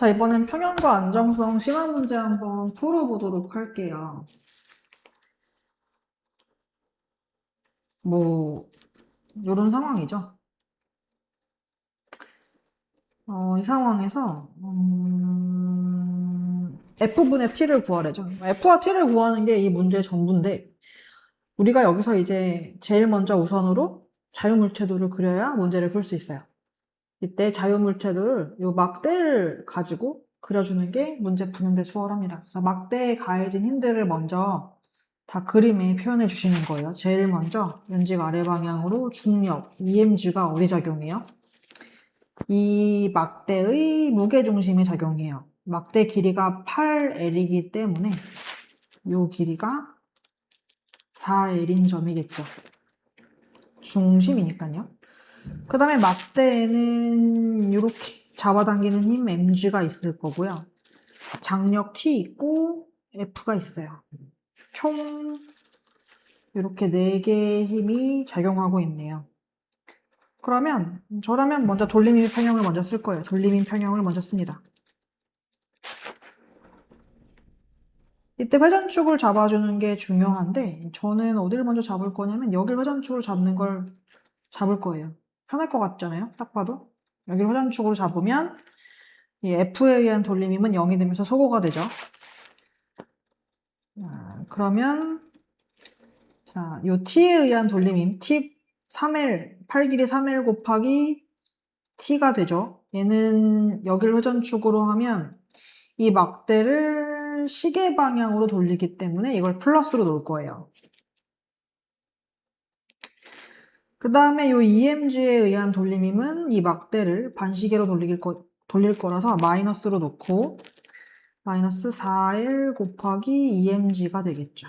자, 이번엔 평형과 안정성 심화 문제 한번 풀어보도록 할게요. 요런 상황이죠. 이 상황에서, F분의 T를 구하래죠. F와 T를 구하는 게 이 문제의 전부인데, 우리가 여기서 이제 제일 먼저 우선으로 자유물체도를 그려야 문제를 풀 수 있어요. 이때 자유물체도를 요 막대를 가지고 그려주는 게 문제 푸는데 수월합니다. 그래서 막대에 가해진 힘들을 먼저 다 그림에 표현해 주시는 거예요. 제일 먼저 연직 아래 방향으로 중력, EMG가 어디 작용해요? 이 막대의 무게중심이 작용해요. 막대 길이가 8L이기 때문에 이 길이가 4L인 점이겠죠. 중심이니까요. 그 다음에 막대에는 이렇게 잡아당기는 힘 mg가 있을 거고요. 장력 T 있고 F가 있어요. 총 이렇게 4개의 힘이 작용하고 있네요. 그러면 저라면 먼저 돌림힘 평형을 먼저 쓸 거예요. 돌림힘 평형을 먼저 씁니다. 이때 회전축을 잡아주는 게 중요한데 저는 어디를 먼저 잡을 거냐면 여길 회전축으로 잡는 걸 잡을 거예요. 편할 것 같잖아요. 딱 봐도. 여길 회전축으로 잡으면 이 F에 의한 돌림힘은 0이 되면서 소거가 되죠. 그러면 자, 요 T에 의한 돌림힘 T 3L, 8 길이 3L 곱하기 T가 되죠. 얘는 여길 회전축으로 하면 이 막대를 시계 방향으로 돌리기 때문에 이걸 플러스로 놓을 거예요. 그 다음에 이 EMG에 의한 돌림힘은 이 막대를 반시계로 돌릴 거라서 마이너스로 놓고 마이너스 4L 곱하기 EMG가 되겠죠.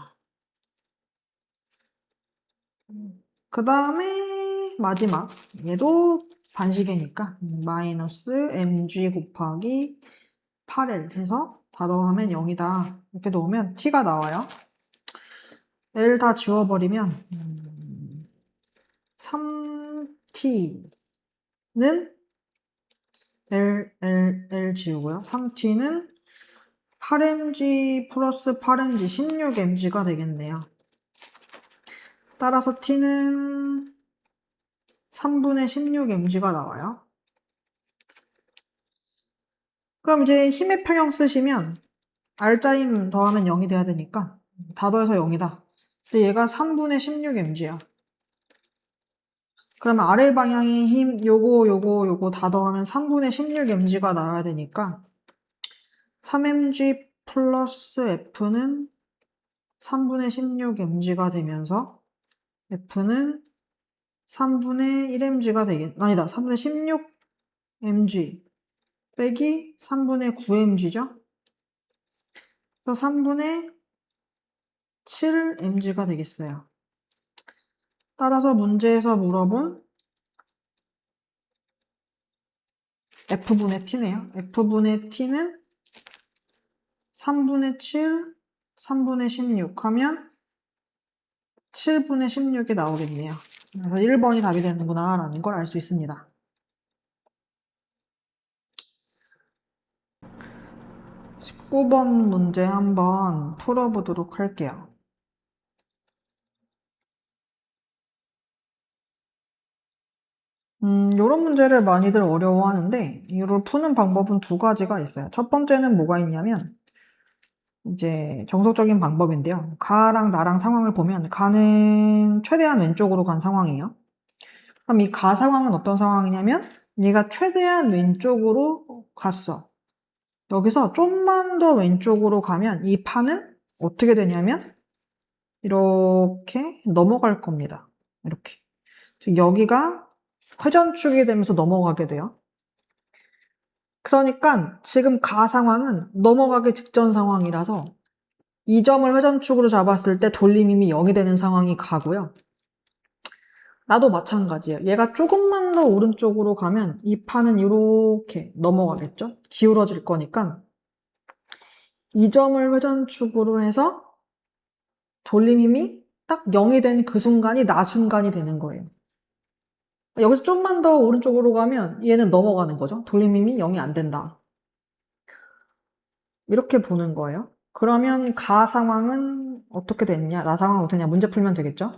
그 다음에 마지막 얘도 반시계니까 마이너스 mg 곱하기 8L 해서 다 더하면 0이다. 이렇게 넣으면 t가 나와요. L 다 지워버리면 3t는 L 지우고요. 3t는 8mg 플러스 8mg 16mg가 되겠네요. 따라서 t는 3분의 16mg가 나와요. 그럼 이제 힘의 평형 쓰시면 R자임 더하면 0이 돼야 되니까 다 더해서 0이다. 근데 얘가 3분의 16mg야. 그러면 아래 방향의 힘 요거 다 더하면 3분의 16mg가 나와야 되니까 3mg 플러스 F는 3분의 16mg가 되면서 F는 3분의 1mg가 아니다. 3분의 16mg 빼기 3분의 9mg죠. 그래서 3분의 7mg가 되겠어요. 따라서 문제에서 물어본 F분의 T네요. F분의 T는 3분의 7, 3분의 16 하면 7분의 16이 나오겠네요. 그래서 1번이 답이 되는구나 라는 걸 알 수 있습니다. 19번 문제 한번 풀어보도록 할게요. 이런 문제를 많이들 어려워하는데 이를 푸는 방법은 두 가지가 있어요. 첫 번째는 뭐가 있냐면 이제 정석적인 방법인데요. 가랑 나랑 상황을 보면 가는 최대한 왼쪽으로 간 상황이에요. 그럼 이 가 상황은 어떤 상황이냐면 얘가 최대한 왼쪽으로 갔어. 여기서 좀만 더 왼쪽으로 가면 이 판은 어떻게 되냐면 이렇게 넘어갈 겁니다. 이렇게. 즉 여기가 회전축이 되면서 넘어가게 돼요. 그러니까 지금 가 상황은 넘어가기 직전 상황이라서 이 점을 회전축으로 잡았을 때 돌림힘이 0이 되는 상황이 가고요. 나도 마찬가지예요. 얘가 조금만 더 오른쪽으로 가면 이 판은 이렇게 넘어가겠죠? 기울어질 거니까 이 점을 회전축으로 해서 돌림힘이 딱 0이 된 그 순간이 나 순간이 되는 거예요. 여기서 좀만 더 오른쪽으로 가면 얘는 넘어가는 거죠. 돌림힘이 0이 안 된다. 이렇게 보는 거예요. 그러면 가 상황은 어떻게 됐냐? 나 상황은 어떻게 되냐? 문제 풀면 되겠죠?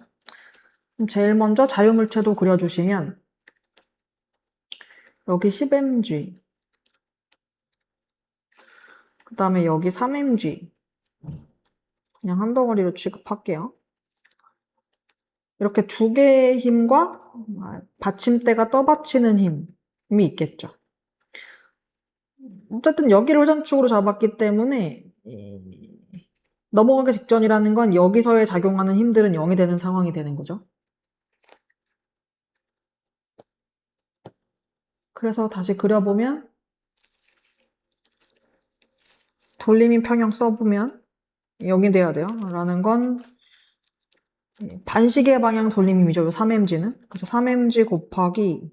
그럼 제일 먼저 자유물체도 그려주시면 여기 10mg, 그 다음에 여기 3mg 그냥 한 덩어리로 취급할게요. 이렇게 두 개의 힘과 받침대가 떠받치는 힘이 있겠죠. 어쨌든 여기를 회전축으로 잡았기 때문에 넘어가기 직전이라는 건 여기서의 작용하는 힘들은 0이 되는 상황이 되는 거죠. 그래서 다시 그려보면 돌림인 평형 써보면 0이 돼야 돼요. 라는 건 반시계 방향 돌림힘이죠. 3mg는. 그래서 3mg 곱하기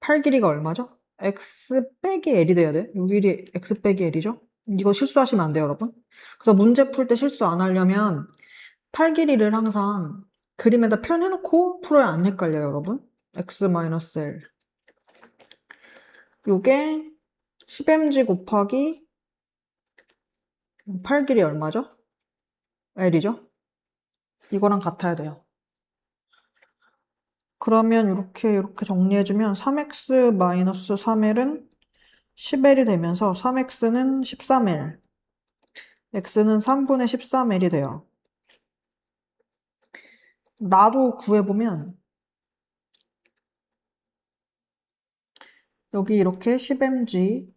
8 길이가 얼마죠? x 빼기 l이 돼야 돼. 요 길이 x 빼기 l이죠. 이거 실수하시면 안 돼요, 여러분. 그래서 문제 풀 때 실수 안 하려면 8 길이를 항상 그림에다 표현해놓고 풀어야 안 헷갈려요, 여러분. x-l. 요게 10mg 곱하기 8 길이 얼마죠? l이죠. 이거랑 같아야 돼요. 그러면 이렇게 정리해주면 3x-3l은 10l이 되면서 3x는 13l, x는 3분의 13l이 돼요. 나도 구해보면 여기 이렇게 10mg,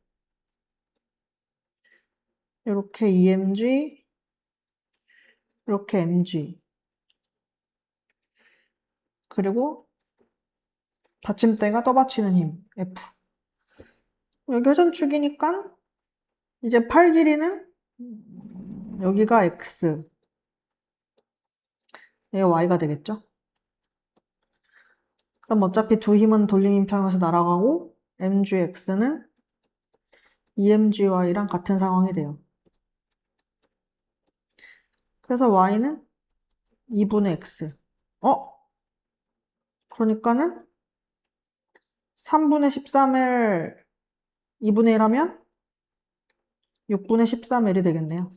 이렇게 2mg, 이렇게 mg, 그리고 받침대가 떠받치는 힘, F. 여기 회전축이니까 이제 팔 길이는 여기가 X, 얘가 Y가 되겠죠? 그럼 어차피 두 힘은 돌림인 평에서 날아가고 mgx는 2mgy랑 같은 상황이 돼요. 그래서 y는 2분의 x. 그러니까는 3분의 13l 2분의 1 하면 6분의 13l이 되겠네요.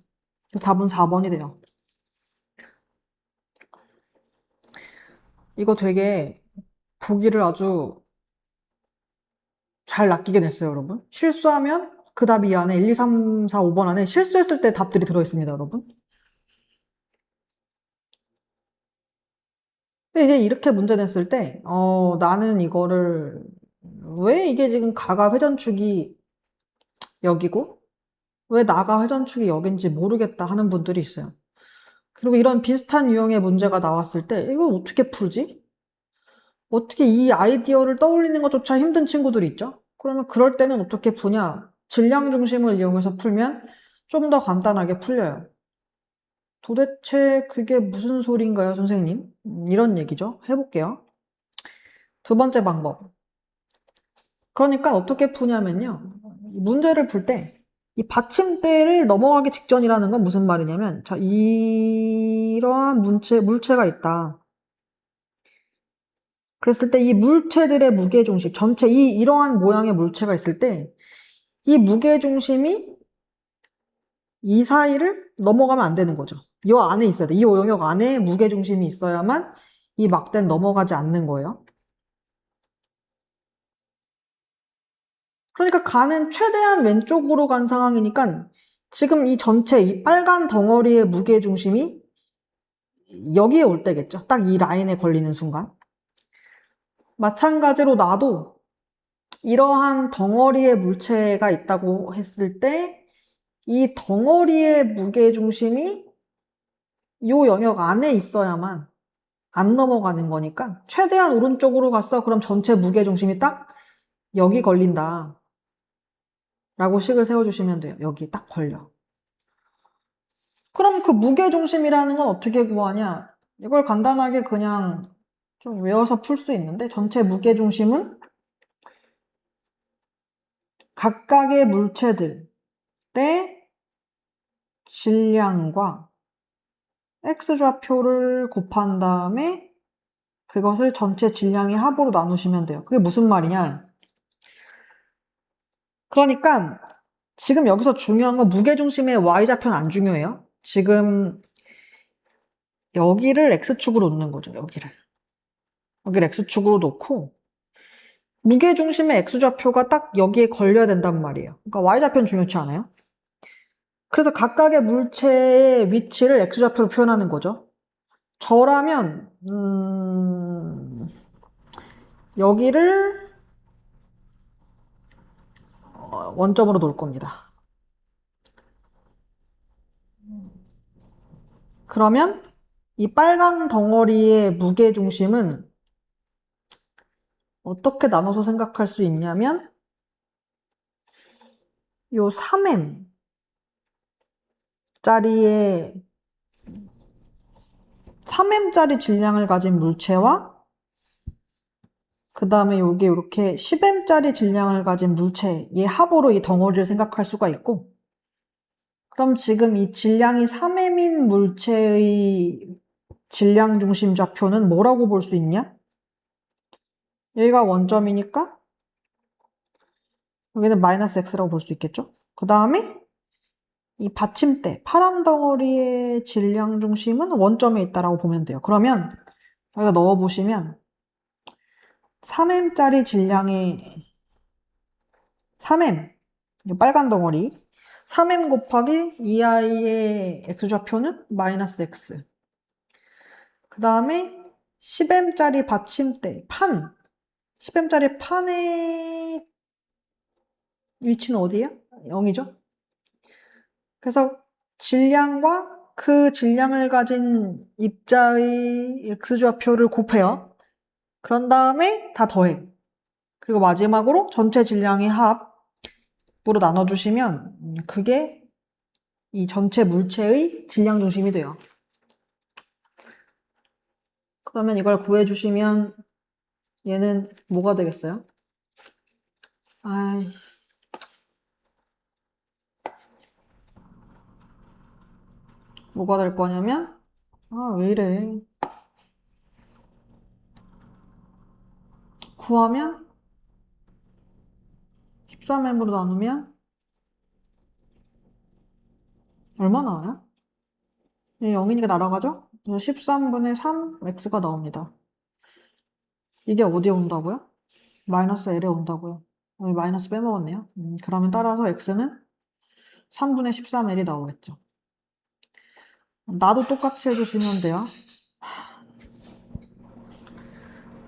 답은 4번이 돼요. 이거 되게 보기를 아주 잘 낚이게 됐어요, 여러분. 실수하면 그 답이 이 안에 1, 2, 3, 4, 5번 안에 실수했을 때 답들이 들어있습니다, 여러분. 근데 이제 이렇게 문제 냈을 때, 나는 이거를, 왜 이게 지금 가가 회전축이 여기고, 왜 나가 회전축이 여긴지 모르겠다 하는 분들이 있어요. 그리고 이런 비슷한 유형의 문제가 나왔을 때, 이걸 어떻게 풀지? 어떻게 이 아이디어를 떠올리는 것조차 힘든 친구들이 있죠? 그러면 그럴 때는 어떻게 푸냐? 질량 중심을 이용해서 풀면 좀 더 간단하게 풀려요. 도대체 그게 무슨 소리인가요, 선생님? 이런 얘기죠. 해볼게요. 두 번째 방법. 그러니까 어떻게 푸냐면요. 문제를 풀 때 이 받침대를 넘어가기 직전이라는 건 무슨 말이냐면, 자, 이러한 물체가 있다. 그랬을 때 이 물체들의 무게중심, 전체 이러한 모양의 물체가 있을 때 이 무게중심이 이 사이를 넘어가면 안 되는 거죠. 이 안에 있어야 돼. 이 영역 안에 무게중심이 있어야만 이 막대는 넘어가지 않는 거예요. 그러니까 가는 최대한 왼쪽으로 간 상황이니까 지금 이 전체 이 빨간 덩어리의 무게중심이 여기에 올 때겠죠. 딱 이 라인에 걸리는 순간. 마찬가지로 나도 이러한 덩어리의 물체가 있다고 했을 때 이 덩어리의 무게중심이 이 영역 안에 있어야만 안 넘어가는 거니까 최대한 오른쪽으로 갔어. 그럼 전체 무게중심이 딱 여기 걸린다. 라고 식을 세워주시면 돼요. 여기 딱 걸려. 그럼 그 무게중심이라는 건 어떻게 구하냐? 이걸 간단하게 그냥 좀 외워서 풀 수 있는데 전체 무게중심은 각각의 물체들의 질량과 x좌표를 곱한 다음에 그것을 전체 질량의 합으로 나누시면 돼요. 그게 무슨 말이냐? 그러니까 지금 여기서 중요한 건 무게중심의 y좌표는 안 중요해요. 지금 여기를 x축으로 놓는 거죠. 여기를 x축으로 놓고 무게중심의 x좌표가 딱 여기에 걸려야 된단 말이에요. 그러니까 y좌표는 중요치 않아요. 그래서 각각의 물체의 위치를 x좌표로 표현하는 거죠. 저라면 여기를 원점으로 놓을 겁니다. 그러면 이 빨간 덩어리의 무게중심은 어떻게 나눠서 생각할 수 있냐면 요 3m 짜리의 3m짜리 질량을 가진 물체와 그 다음에 요게 이렇게 10m짜리 질량을 가진 물체의 합으로 이 덩어리를 생각할 수가 있고, 그럼 지금 이 질량이 3m인 물체의 질량 중심 좌표는 뭐라고 볼 수 있냐? 여기가 원점이니까 여기는 마이너스 x라고 볼 수 있겠죠? 그 다음에 이 받침대, 파란 덩어리의 질량 중심은 원점에 있다라고 보면 돼요. 그러면 여기다 넣어보시면 3m짜리 질량의 3m, 이 빨간 덩어리 3m 곱하기 2i의 x좌표는 마이너스 x. 그 다음에 10m짜리 받침대, 10m짜리 판의 위치는 어디예요? 0이죠? 그래서 질량과 그 질량을 가진 입자의 x좌표를 곱해요. 그런 다음에 다 더해. 그리고 마지막으로 전체 질량의 합으로 나눠주시면 그게 이 전체 물체의 질량 중심이 돼요. 그러면 이걸 구해주시면 얘는 뭐가 되겠어요? 아이, 뭐가 될 거냐면, 왜 이래. 구하면 13m으로 나누면 얼마 나와요? 얘 0이니까 날아가죠? 그래서 13분의 3 x가 나옵니다. 이게 어디에 온다고요? 마이너스 l에 온다고요. 여기 마이너스 빼먹었네요. 그러면 따라서 x는 3분의 13l이 나오겠죠. 나도 똑같이 해주시면 돼요.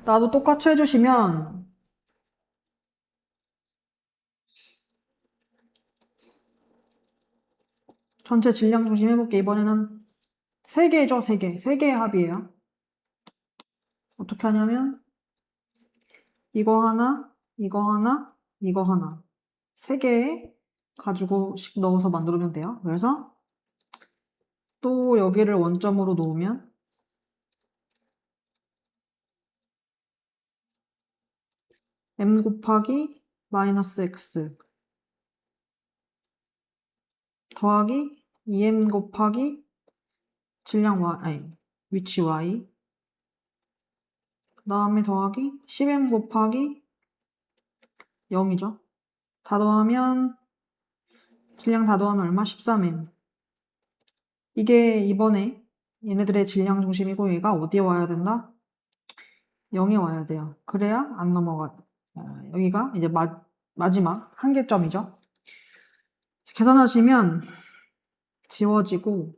나도 똑같이 해주시면 전체 질량 중심 해볼게. 이번에는 3개죠, 3개. 3개의 합이에요. 어떻게 하냐면 이거 하나, 이거 하나, 이거 하나. 3개 가지고씩 넣어서 만들면 돼요. 그래서 또 여기를 원점으로 놓으면 m 곱하기 마이너스 x 더하기 2m 곱하기 질량 y, 아니, 위치 y 그 다음에 더하기 10m 곱하기 0이죠. 다 더하면 질량 다 더하면 얼마? 13m. 이게 이번에 얘네들의 질량 중심이고 얘가 어디에 와야 된다? 0에 와야 돼요. 그래야 안 넘어가. 여기가 이제 마지막 한계점이죠. 계산하시면 지워지고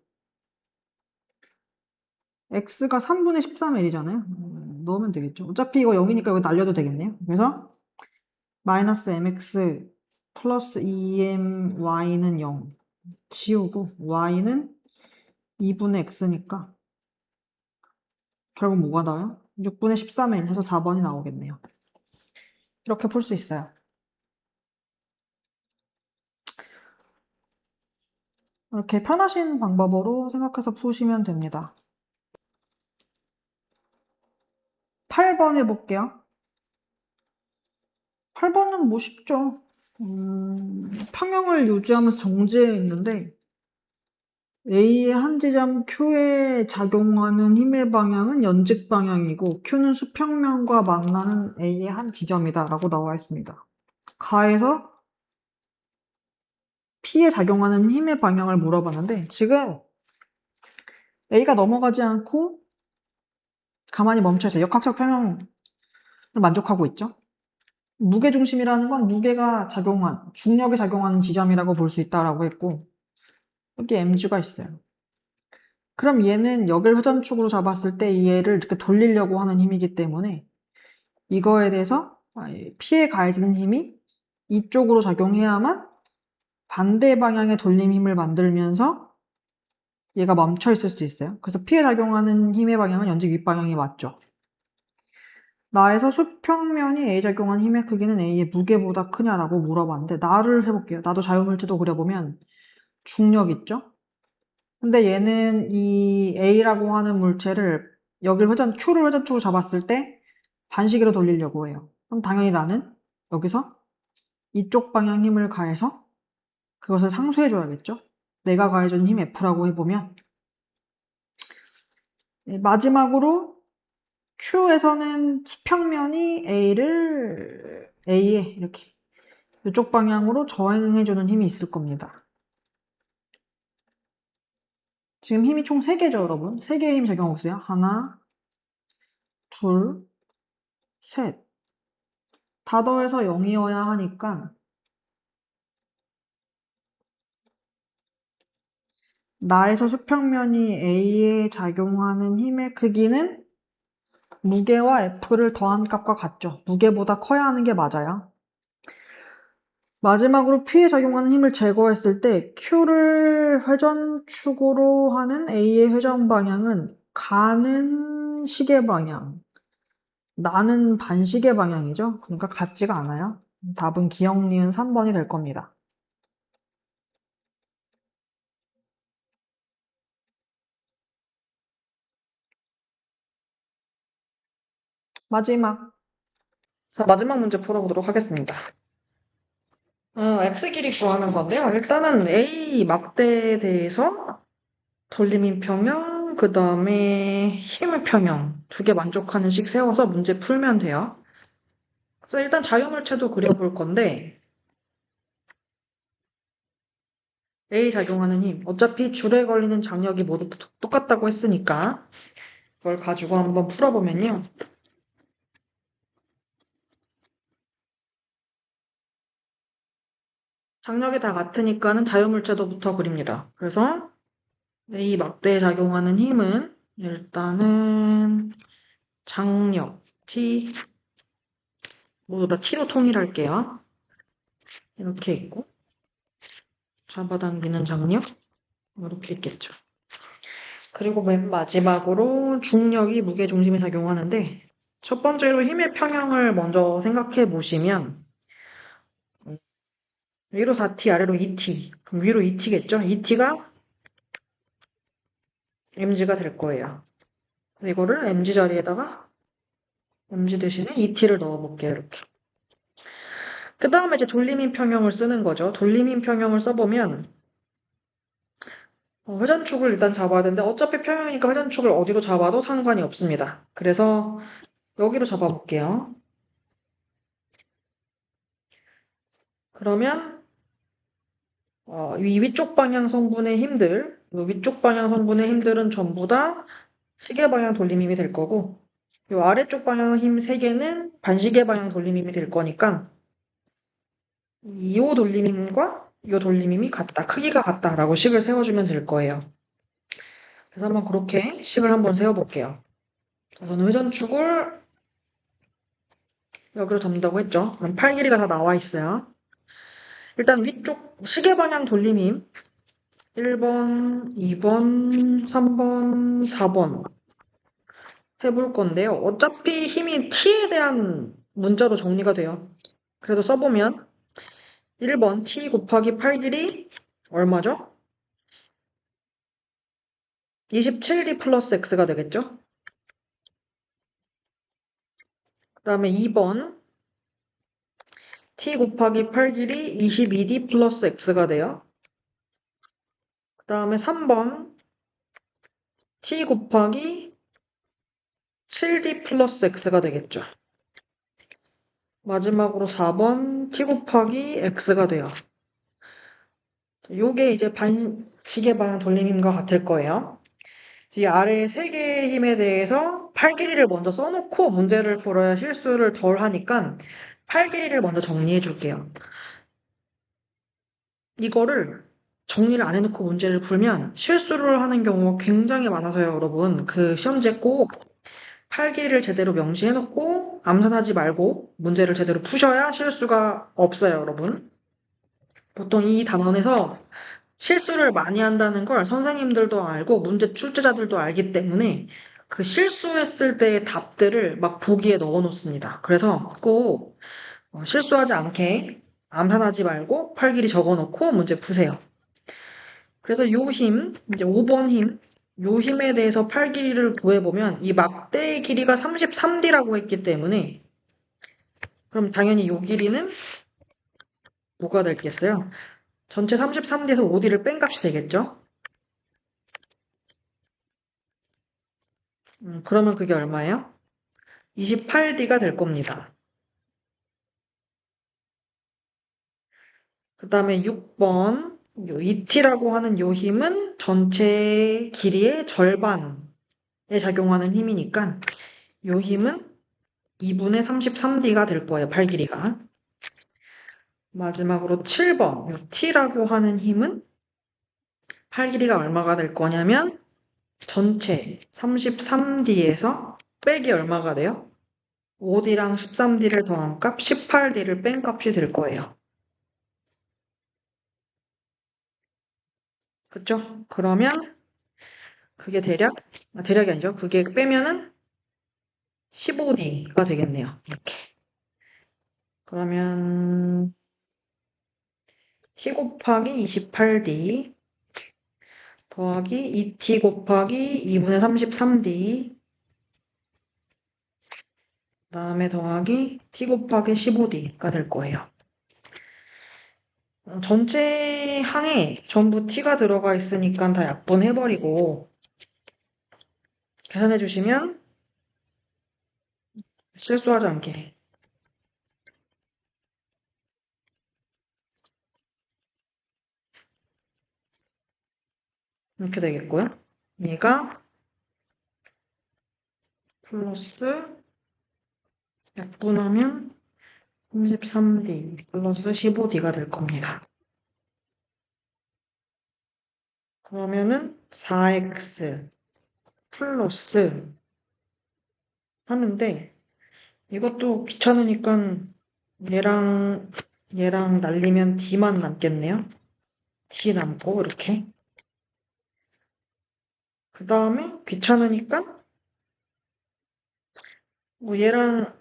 x가 3분의 13l이잖아요. 넣으면 되겠죠. 어차피 이거 0이니까 여기 날려도 되겠네요. 그래서 마이너스 mx 플러스 2my는 0 지우고 y는 2분의 x니까 결국 뭐가 나와요? 6분의 13l 해서 4번이 나오겠네요. 이렇게 풀 수 있어요. 이렇게 편하신 방법으로 생각해서 푸시면 됩니다. 8번 해볼게요. 8번은 뭐 쉽죠. 평형을 유지하면서 정지해 있는데 A의 한 지점 Q에 작용하는 힘의 방향은 연직 방향이고 Q는 수평면과 만나는 A의 한 지점이다 라고 나와 있습니다. 가에서 T에 작용하는 힘의 방향을 물어봤는데 지금 A가 넘어가지 않고 가만히 멈춰있어요. 역학적 평형을 만족하고 있죠. 무게중심이라는 건 무게가 중력이 작용하는 지점이라고 볼 수 있다라고 했고 여기 mg가 있어요. 그럼 얘는 역을 회전축으로 잡았을 때 이 얘를 이렇게 돌리려고 하는 힘이기 때문에 이거에 대해서 P에 가해지는 힘이 이쪽으로 작용해야만 반대 방향의 돌림 힘을 만들면서 얘가 멈춰 있을 수 있어요. 그래서 P에 작용하는 힘의 방향은 연직 윗방향이 맞죠. 나에서 수평면이 A 작용한 힘의 크기는 A의 무게보다 크냐라고 물어봤는데 나를 해볼게요. 나도 자유물체도 그려보면 중력 있죠? 근데 얘는 이 A라고 하는 물체를 Q를 회전축으로 잡았을 때 반시계로 돌리려고 해요. 그럼 당연히 나는 여기서 이쪽 방향 힘을 가해서 그것을 상쇄해줘야겠죠? 내가 가해준 힘 F라고 해보면 마지막으로 Q에서는 수평면이 A에 이렇게 이쪽 방향으로 저항해주는 힘이 있을 겁니다. 지금 힘이 총 3개죠, 여러분? 3개의 힘이 작용하고 있어요. 하나, 둘, 셋. 다 더해서 0이어야 하니까 나에서 수평면이 A에 작용하는 힘의 크기는 무게와 F를 더한 값과 같죠. 무게보다 커야 하는 게 맞아요. 마지막으로 P에 작용하는 힘을 제거했을 때 Q를 회전축으로 하는 A의 회전 방향은 가는 시계 방향, 나는 반시계 방향이죠. 그러니까 같지가 않아요. 답은 기억, 니은 3번이 될 겁니다. 마지막 문제 풀어보도록 하겠습니다. X 길이 구하는 건데요. 일단은 A 막대에 대해서 돌림인 평형, 그 다음에 힘의 평형 2개 만족하는 식 세워서 문제 풀면 돼요. 그래서 일단 자유물체도 그려볼 건데 A 작용하는 힘, 어차피 줄에 걸리는 장력이 모두 똑같다고 했으니까 그걸 가지고 한번 풀어보면요. 장력이 다 같으니까는 자유물체도부터 그립니다. 그래서 A 막대에 작용하는 힘은 일단은 장력 T 모두 다 T로 통일할게요. 이렇게 있고 잡아당기는 장력 이렇게 있겠죠. 그리고 맨 마지막으로 중력이 무게중심에 작용하는데 첫 번째로 힘의 평형을 먼저 생각해 보시면 위로 4t 아래로 2t 그럼 위로 2t겠죠? 2t가 mg가 될 거예요. 이거를 mg 자리에다가 mg 대신에 2t를 넣어볼게요. 이렇게. 그 다음에 이제 돌림인 평형을 쓰는 거죠. 돌림인 평형을 써보면 회전축을 일단 잡아야 되는데 어차피 평형이니까 회전축을 어디로 잡아도 상관이 없습니다. 그래서 여기로 잡아볼게요. 그러면 이 위쪽 방향 성분의 힘들, 위쪽 방향 성분의 힘들은 전부 다 시계 방향 돌림 힘이 될 거고 이 아래쪽 방향 힘 3개는 반시계 방향 돌림 힘이 될 거니까 이 돌림 힘과 이 돌림 힘이 같다, 크기가 같다라고 식을 세워주면 될 거예요. 그래서 한번 그렇게 식을 한번 세워볼게요. 저는 회전축을 여기로 접는다고 했죠. 그럼 팔 길이가 다 나와 있어요. 일단 위쪽 시계 방향 돌림 힘 1번, 2번, 3번, 4번 해볼 건데요. 어차피 힘이 T에 대한 문자로 정리가 돼요. 그래도 써보면 1번 T 곱하기 8 길이 얼마죠? 27D 플러스 X가 되겠죠? 그 다음에 2번 T 곱하기 8 길이 22D 플러스 X가 돼요. 그 다음에 3번 T 곱하기 7D 플러스 X가 되겠죠. 마지막으로 4번 T 곱하기 X가 돼요. 요게 이제 시계 방향 돌림 힘과 같을 거예요. 이 아래 세 개의 힘에 대해서 팔 길이를 먼저 써놓고 문제를 풀어야 실수를 덜 하니까 팔 길이를 먼저 정리해 줄게요. 이거를 정리를 안 해놓고 문제를 풀면 실수를 하는 경우가 굉장히 많아서요, 여러분. 그 시험제 꼭 팔 길이를 제대로 명시해놓고 암산하지 말고 문제를 제대로 푸셔야 실수가 없어요, 여러분. 보통 이 단원에서 실수를 많이 한다는 걸 선생님들도 알고 문제 출제자들도 알기 때문에 그 실수했을 때의 답들을 막 보기에 넣어 놓습니다. 그래서 꼭 실수하지 않게 암산하지 말고 팔길이 적어 놓고 문제 푸세요. 그래서 요 힘, 이제 5번 힘, 요 힘에 대해서 팔 길이를 구해보면 이 막대의 길이가 33D라고 했기 때문에 그럼 당연히 요 길이는 뭐가 되겠어요? 전체 33D에서 5D를 뺀 값이 되겠죠? 그러면 그게 얼마예요? 28D가 될 겁니다. 그 다음에 6번, 요 2T라고 하는 요 힘은 전체 길이의 절반에 작용하는 힘이니까 요 힘은 2분의 33D가 될 거예요, 팔 길이가. 마지막으로 7번, 요 T라고 하는 힘은 팔 길이가 얼마가 될 거냐면 전체 33D에서 빼기 얼마가 돼요? 5D랑 13D를 더한 값, 18D를 뺀 값이 될 거예요. 그쵸? 그러면 그게 대략이 아니죠. 그게 빼면은 15D가 되겠네요. 이렇게. 그러면 T 곱하기 28D 더하기 2T 곱하기 2분의 33D 그 다음에 더하기 T 곱하기 15D가 될 거예요. 전체 항에 전부 T가 들어가 있으니까 다 약분해버리고 계산해 주시면 실수하지 않게 이렇게 되겠고요. 얘가 플러스 약분하면 33D 플러스 15D가 될 겁니다. 그러면은 4x 플러스 하는데 이것도 귀찮으니까 얘랑 얘랑 날리면 D만 남겠네요. D 남고 이렇게. 그 다음에 귀찮으니까 뭐 얘랑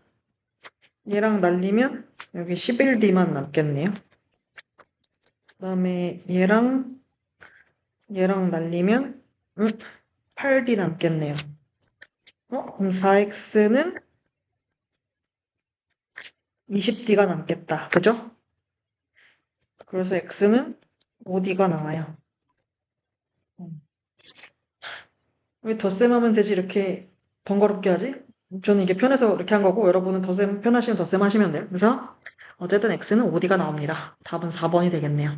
날리면 여기 11D만 남겠네요. 그 다음에 얘랑 날리면 8D 남겠네요. 그럼 4x는 20D가 남겠다. 그죠? 그래서 x는 5D가 나와요. 왜 덧셈하면 되지 이렇게 번거롭게 하지? 저는 이게 편해서 이렇게 한 거고 여러분은 덧셈 편하시면 덧셈 하시면 돼요. 그래서 어쨌든 x는 5D가 나옵니다. 답은 4번이 되겠네요.